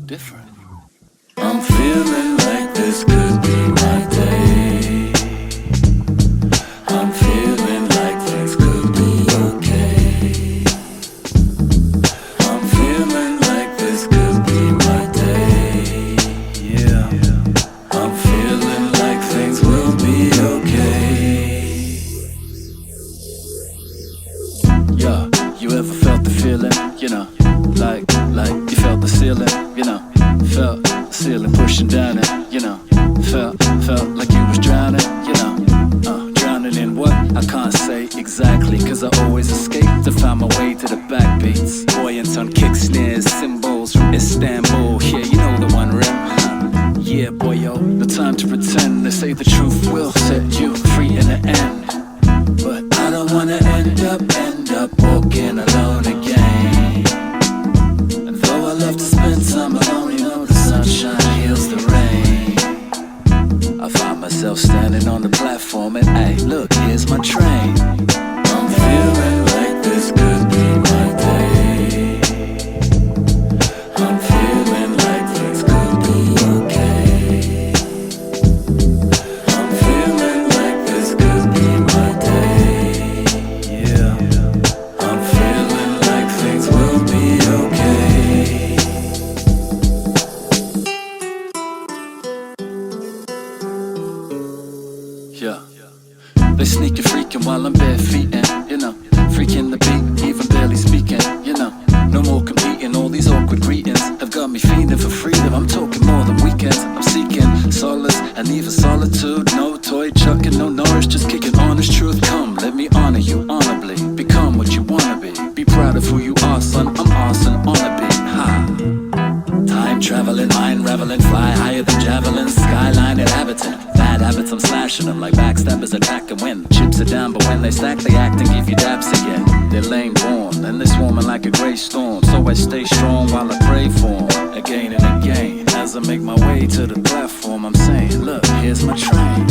different. I'm feeling like this could be my day. I'm feeling like things could be okay. I'm feeling like this could be my day. Yeah, I'm feeling like things will be okay. Yeah, you ever felt the feeling, you know, like you felt the ceiling, you know, felt the ceiling pushing down and, you know, felt like you was drowning, you know, drowning in what? I can't say exactly, cause I always escape to find my way to the backbeats. Buoyant on kick snares, cymbals from Istanbul, yeah, you know the one, Rim. Yeah, boy, yo, no time to pretend. They say the truth will set you free in the end, but I don't wanna end up walking alone again. And though I love to spend time alone, you know the sunshine heals the rain. I find myself standing on the platform and hey, look, here's my train. I'm feeling like this could be my day. I'm feeling like things could be okay. I'm feeling like this could be my day. Yeah, I'm feeling like things will be okay. Yeah, they sneaking freaking while I'm bare feeting, you know, freaking the beat, even barely speaking, you know. No more competing, all these awkward greetings have got me fiending for freedom. I'm talking more than weekends, I'm seeking solace and even solitude. No toy chucking, no Norris, just kicking honest truth. Come, let me honor you honorably. Become what you wanna be. Be proud of who you are, son. I'm awesome on a beat. Ha. Time traveling, mind reveling, fly higher than javelins. Skyline inhabitant, bad habits I'm slashing them like backstabbers attack and win. Chips are down, but when they stack, they act and give you daps again. They're lame born, and they're swarming like a grey storm. So I stay strong while I pray for 'em, again and again. As I make my way to the platform, I'm saying, look, here's my train.